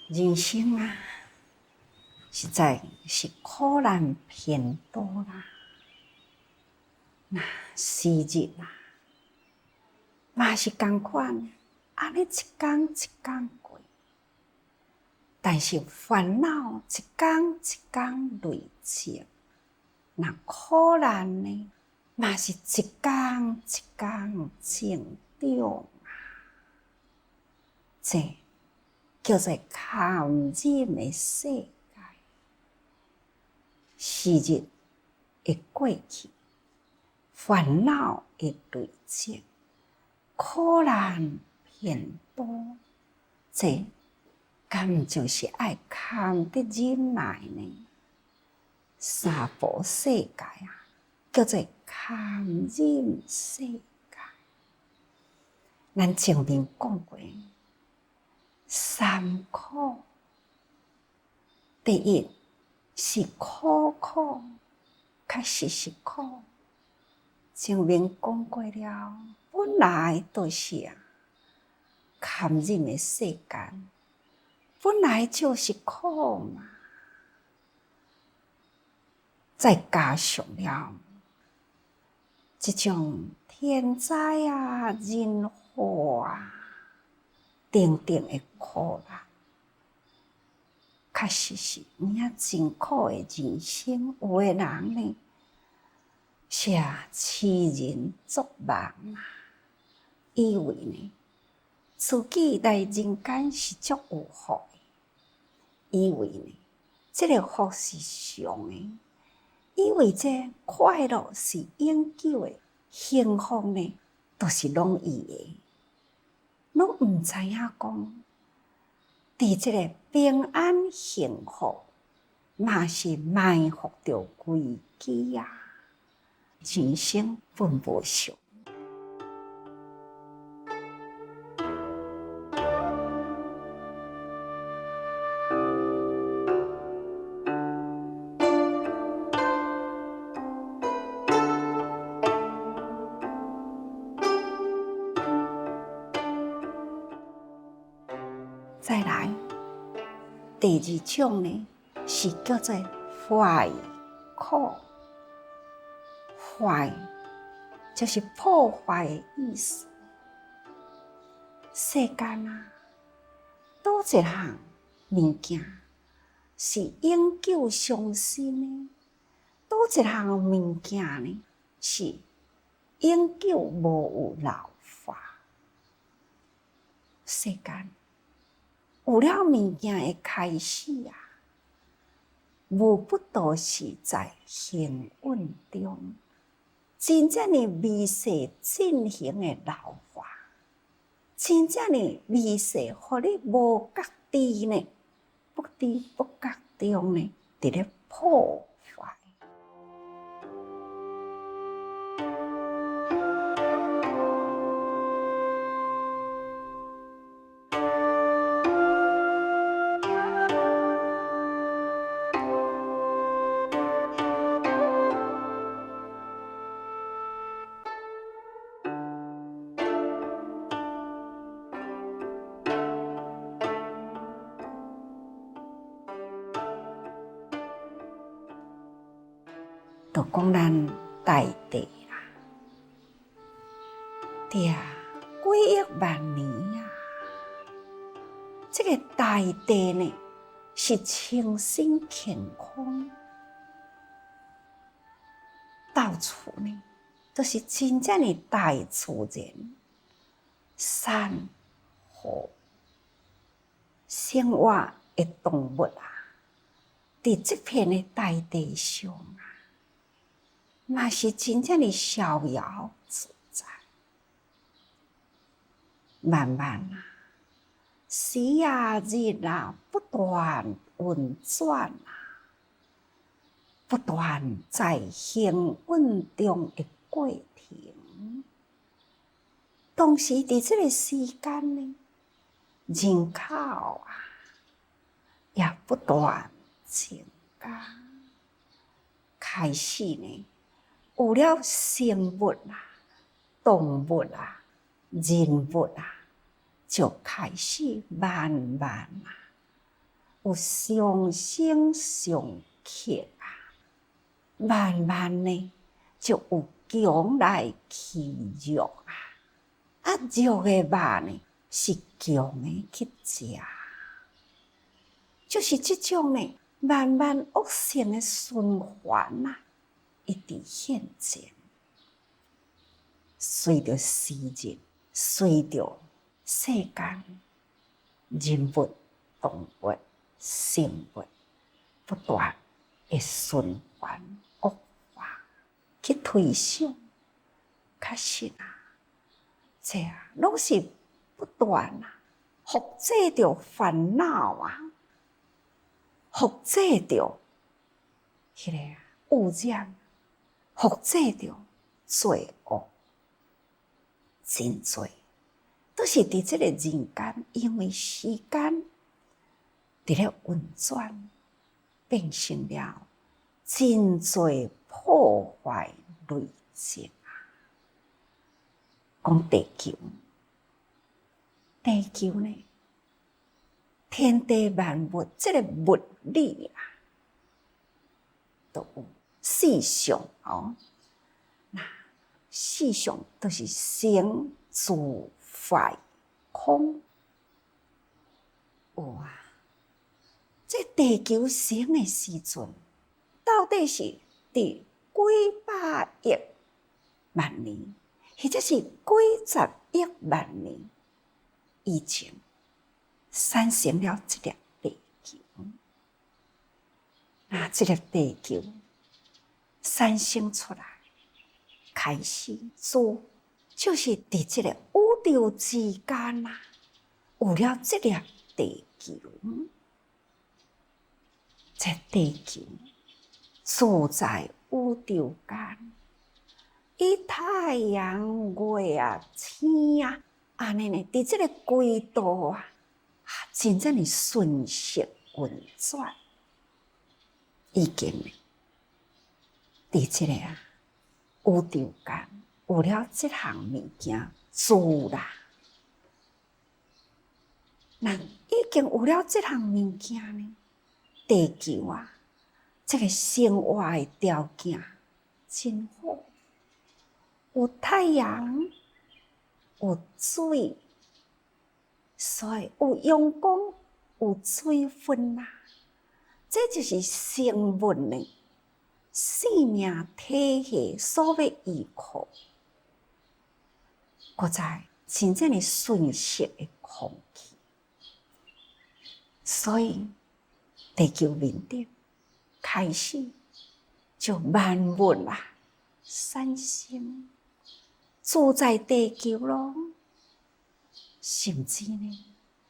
人生啊，实在是苦难偏多啦。那时日啊，嘛是同款，安尼一天一天过。但是烦恼一天一天累积，那苦难呢，嘛是一天一天增长啊。这叫做堪忍的世界。时日会过去，烦恼会累积，苦难偏多。这敢毋就是爱堪得忍耐呢？三宝世界啊，叫做堪忍世界。咱前面讲过，三苦，第一是苦，确实是苦。前面讲过了，本来就是堪忍的世界，本来就是苦嘛。再加上了这种天灾啊、人祸啊等等的苦难，确实是命真苦的人生。有的人呢，是痴人作梦啊，以为呢自己来人间是足有福的，以为呢这个福是上的。以为这快乐是永久的，幸福呢都是容易的，拢毋知影讲，伫这个平安幸福，嘛是埋伏着危机啊！人生本无常。再来，第二种呢，是叫做坏苦。坏就是破坏的意思。世间啊，倒一项物件是永久伤心的？倒一项物件呢，是永久无有老化？世间有了物件的开始啊，无不都是在幸运中，真正的微细进行的老化，真正的微细，互你无觉知呢，不知不觉中呢，伫咧破坏。就讲咱大地啦，对啊，几亿万年啊，这个大地呢是清新健康，到处呢都是真正的大自然，山河生活的动物啊，伫这片的大地上啊，嘛是真正的逍遥自在。慢慢啊，时啊日啊不断运转啊，不断在幸运中的过程。同时伫这个时间呢，人口啊也不断增加，开始呢有了生物啊、动物啊、人物啊，就开始慢慢啊有上升上克啊，慢慢呢就有强来去弱啊，啊弱的肉呢是强的去食，就是这种呢慢慢恶性的循环啊，一直现前。随着时日，随着世间人物、动物、生物不断的循环恶化，去推想，确实啊，这啊，拢是不断啊，复制着烦恼啊，复制着迄个污染，复制着罪恶。真多，都是伫这个人间，因为时间伫咧运转，变成了真多破坏累积啊！讲地球，地球呢，天地万物，这个物理啊，都有四象哦。四象都是生、住、坏、空。有啊，这地球生的时阵，到底是伫几百亿万年，或者是几十亿万年以前，产生了这粒地球。那这粒地球产生出来，开始做，就是伫这个宇宙之间啊，有了这粒地球。这地球住在宇宙间，以太阳、月啊、星啊，安尼呢，伫这个轨道啊，真正的顺势运转，已经呢，伫这个啊宇宙间有了这项物件做啦。那已经有了这项物件呢，地球啊，这个生活的条件真好，有太阳，有水，所以有阳光，有水分啊，这就是生物呢生命体系所要依靠。搁在真正的顺适的空气，所以地球面顶开始就万物啊产生，住在地球咯，甚至呢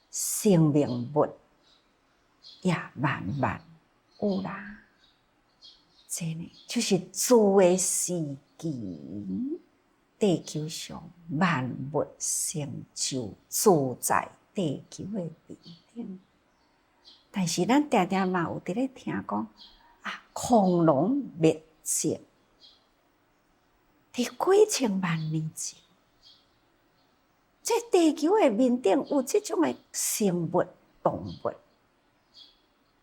生命物也慢慢有啦。这呢就是住的时机。地球上万物成就住在地球的面顶，但是咱常常嘛有伫咧听讲啊，恐龙灭绝，伫几千万年前，这地球的面顶有这种的生物动物，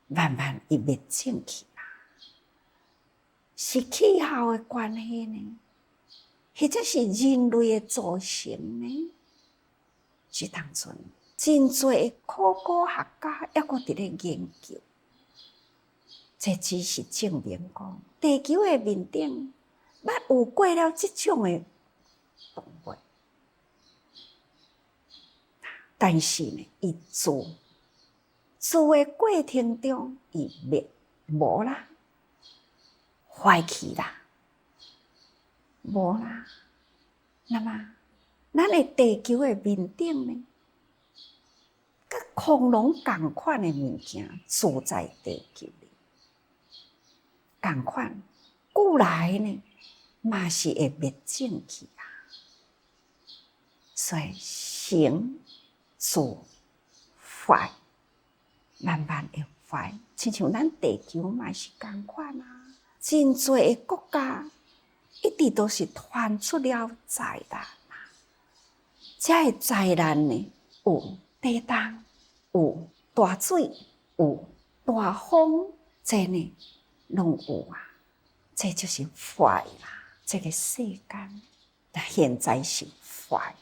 慢慢伊灭尽去啦，是气候的关系呢？或者是人类的造成呢？这当中真多的考古学家还阁伫咧研究，这只是证明讲地球的面顶捌有过了这种的动物，但是呢，伊做的过程中，伊灭无啦，坏去啦。无啦，那么咱的地球的面顶呢，甲恐龙同款的物件住在地球里，同款古来呢，嘛是会灭尽去啊。所以生住坏，慢慢会坏，亲像咱地球嘛是同款啊，真多的国家。一直都是传出了灾难啊！这个灾难呢，有地震，有大水，有大风这呢拢有啊，这就是坏啦。这个世间，但现在是坏，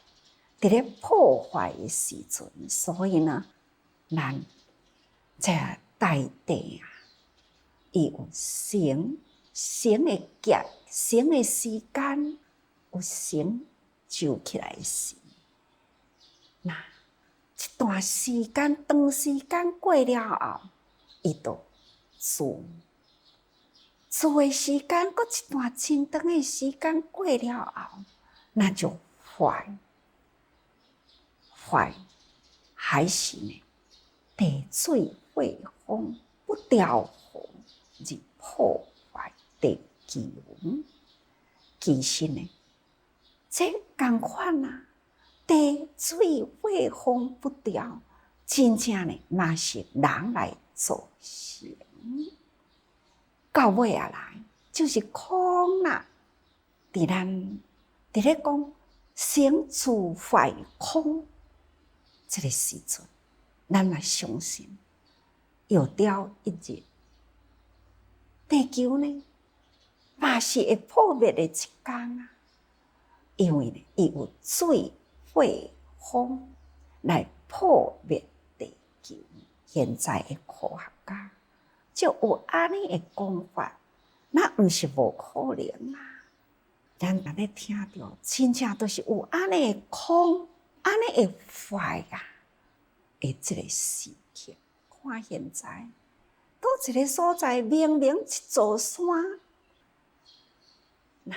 伫咧破坏的时阵，所以呢，咱这大地啊，伊有成的劫，成的时间，有成就起来的时。那一段时间，长时间过了后，伊就自的时间，搁一段真长的时间过了后，那就坏，还是呢？地水火风不调和，而破坏地球。其实呢，这同款啊，地水火风不调，真正呢，嘛是人来造成。到尾啊来，就是空啦。伫咧讲生住坏空，这个时阵，咱嘛相信有朝一日，地球呢，嘛是会破灭的一天啊。因为呢，伊有水火风来破灭地球。现在的科学家就有安尼的讲法，那毋是无可能啊。咱若咧听到，真正都是有安尼的空，安尼的坏啊的这个事情。看现在，倒一个所在，明明一座山，那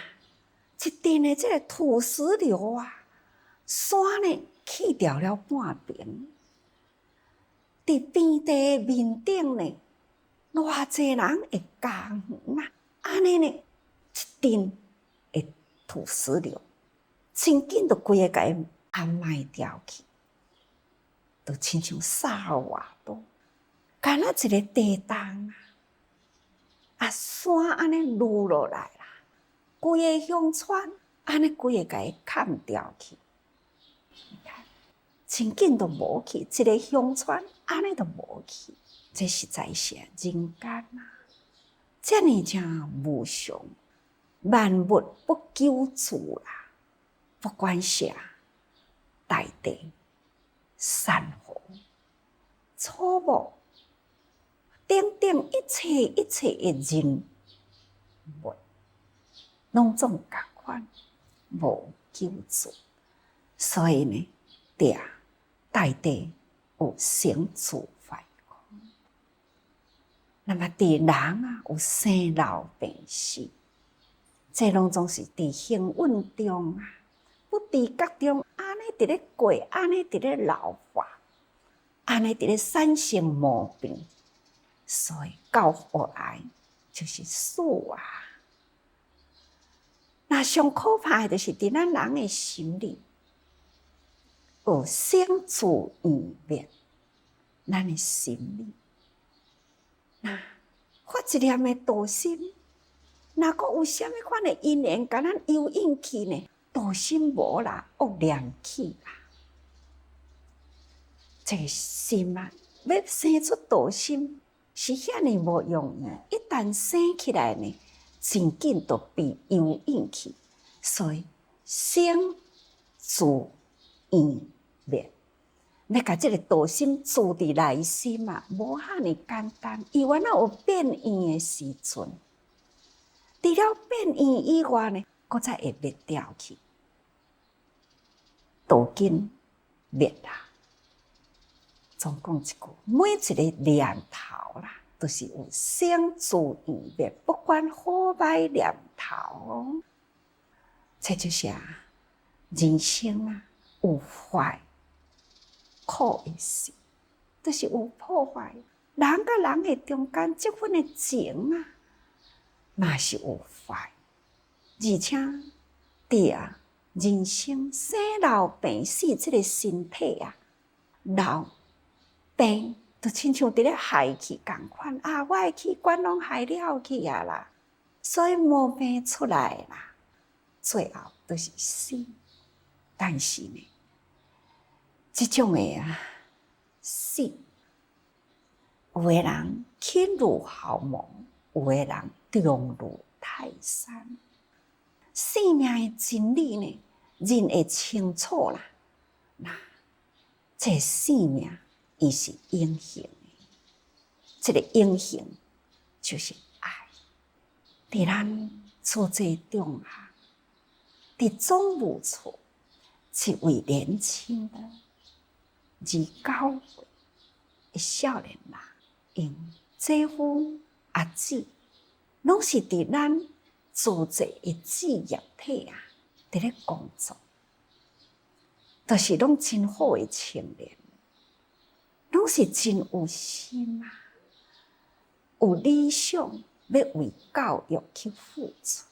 一定的这个土石流啊，山呢去掉了半边，伫边地面顶呢，偌济人会工园啊，安尼呢，一定的土石流，真紧就规个甲伊按埋掉去，就亲像萨尔瓦多，干那一个地动啊，山安尼落落来啦，规个乡村安尼规个甲伊砍掉去，你看，真紧都无去，一个乡村安尼都无去，这实在是人间啊，这呢正无常。万物不久住啦，不管是大地、山河、草木，等等一切的人物，拢总共款，无久住。所以呢，大地有生住坏空。那么人啊，有生老病死。这拢总是伫幸运中啊，不知觉中，安尼伫咧过，安尼伫咧老化，安尼伫咧产生毛病，所以到后来就是死啊。那上可怕的就是伫咱人的心里，有生住异灭，咱的心里，那发一念的道心。若阁有啥物款的因缘，甲咱诱引去呢？道心无啦，恶念起啦。这个心啊，要生出道心是遐尼无容易。一旦生起来呢，真紧就被诱引去。所以生住异灭，要甲这个道心住伫内心啊，无遐尼简单。伊原来有变异的时阵。除了变异以外呢，搁再会灭掉去，道根灭啦。总讲一句，每一个念头啦，都是有生住异灭，不管好歹念头哦。这就是人生啊，有坏苦的事，就是有破坏。人甲人的中间这份的情啊。嘛是有坏，而且人生生老病死这个身体啊，老病就亲像伫咧害去共款啊，我的器官拢害了去啊啦，所以毛病出来啦，最后都是死。但是呢，这种的死，有的人轻如鸿毛，有的人重如泰山。生命的真理呢，人会清楚啦。那这生命伊是永恒的，这个永恒就是爱。伫咱厝这中下，伫总务处，一位年轻的29岁的少年人，因姐夫阿姊，拢是伫咱自济的事业体啊，伫咧工作，都是拢真好的青年，拢是真有心啊，有理想，要为教育去付出。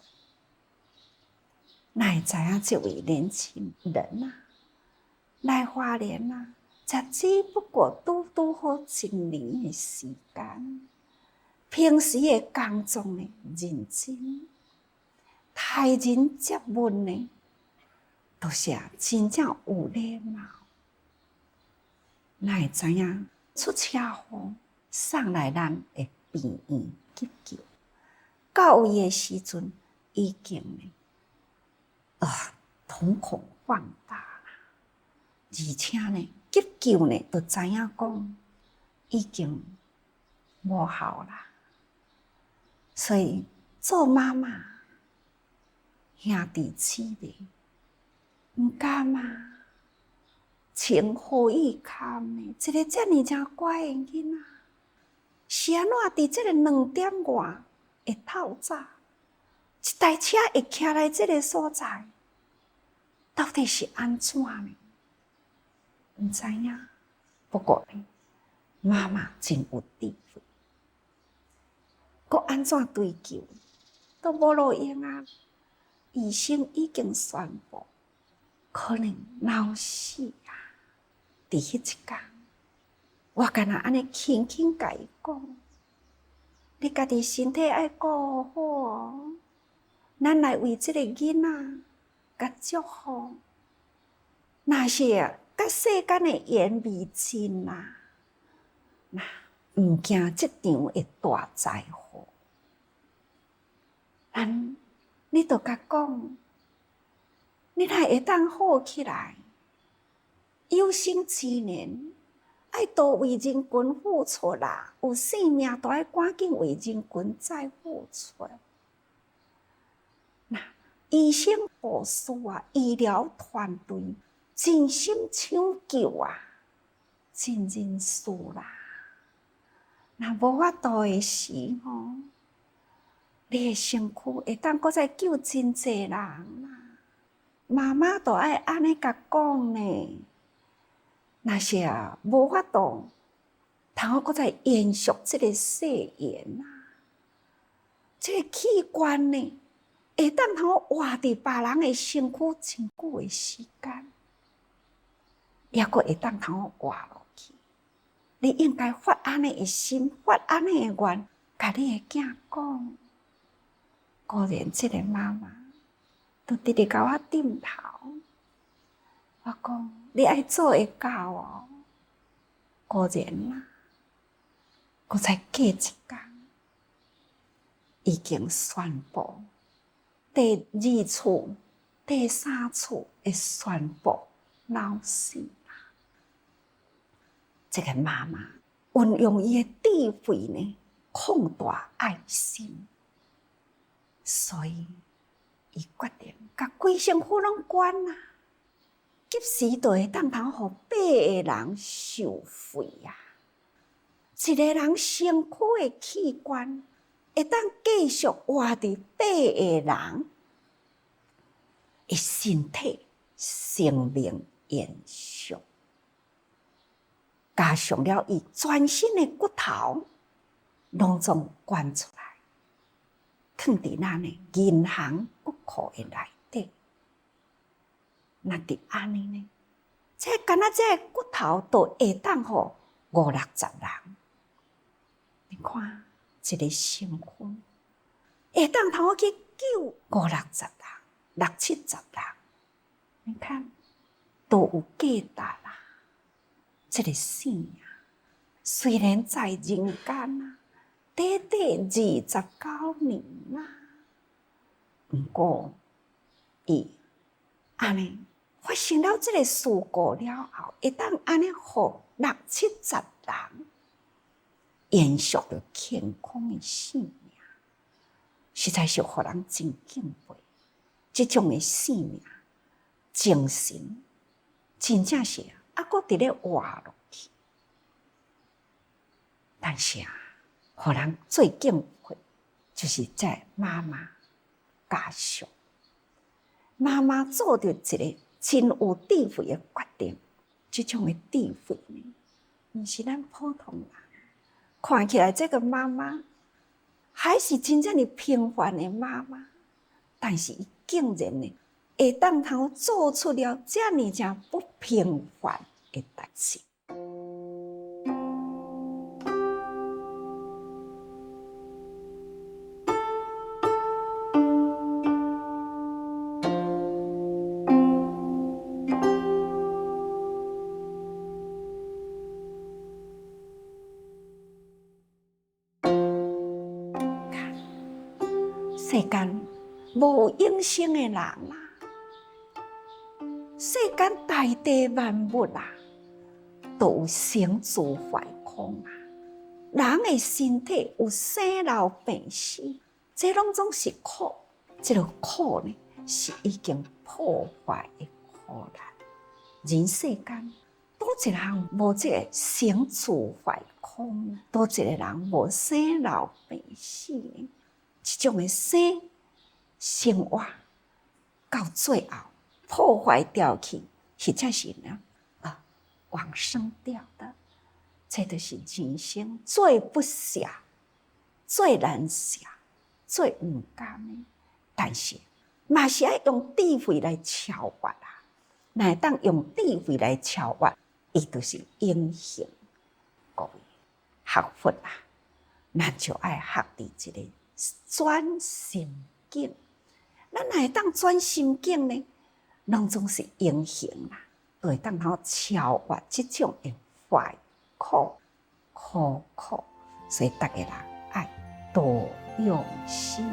哪会知影这位年轻人啊，来花莲啊，才只不过拄好1年的时间，平时的工作呢认真，待人接物呢，都是真正有礼貌。哪会知影出车祸送来咱的病院急救，到位的时阵已经呢瞳孔放大啦，而且呢急救呢都知影讲已经无效啦。所以做妈妈兄弟姊妹毋甘啊，情何以堪呢？一个遮尔正乖的囡仔，是安怎伫这个2点外会透早，一台车会徛来这个所在，到底是安怎呢？毋知影。不过呢，妈妈真有智慧，佮安怎追求都无路用啊！医生已经宣布，可能老死啊！伫迄一天，我干那安尼轻轻甲伊讲：“你家己身体爱顾好哦，咱来为这个囡仔甲祝福。若是甲世间的缘未尽啦，那毋惊这场的大灾祸。你著甲讲，你若会当好起来，有生之年爱多为人群付出啦，有生命都爱赶紧为人群再付出。那医生护士啊，医疗团队尽心抢救啊，尽人事啦。若无法度的时吼，你的身躯会当搁再救真济人啦。妈妈都爱安尼甲讲呢。若是无法度，通好搁再延续这个誓言啊，这个器官呢，会当通活伫别人的身躯真久的时间，也搁会当通活落去。你应该发安尼的心，发安尼的愿，甲你的囝讲。果然，这个妈妈都直直甲我点头。我讲，你爱做会到哦。果然啦，搁再过一天，已经宣布第2次、第3次的宣布老死啦。这个妈妈运用伊的智慧呢，扩大爱心，所以伊决定甲规身躯拢捐啦。及时就会当通互8个人受惠啊！一个人身躯的器官会当继续活伫8个人的身体生命延续，加上了伊全身的骨头，拢总捐出来，放伫咱的银行骨库的内底。那伫安尼呢？这干那这骨头都会当互50-60人。你看，一个身躯会当通去救50-60人、60-70人。你看，都有价值啦。这个生命虽然在人间啊，短短29年啊，不过伊安尼发生了这个事故了后，会当安尼互60-70人延续着健康的生命，实在是互人真敬佩。这种的生命精神，真正是阁伫咧活落去。但是互人最敬佩，就是这妈妈家属。妈妈做着一个真有智慧的决定，这种的智慧呢，不是咱普通人看起来。这个妈妈还是真正的平凡的妈妈，但是伊竟然呢，会当通做出了这么正不平凡的代志。世间无永生的人啦，世间大地万物啦，都有生住坏空啊。人的身体有生老病死，这拢总是苦。这个苦呢，是已经破坏的苦难。人世间多一个人无这个生住坏空，多一个人无生老病死呢？这种的生活到最后破坏掉去，实在是呢往生掉的。这就是人生最不舍、最难舍、最不甘的。但是嘛是要用智慧来超越啊！乃当用智慧来超越，伊就是永恒。各位学佛啊，咱就爱学伫一个转心境。咱乃当转心境呢，拢总是永恒啦，就会当好超越这种的坏苦。所以大家人爱多用心。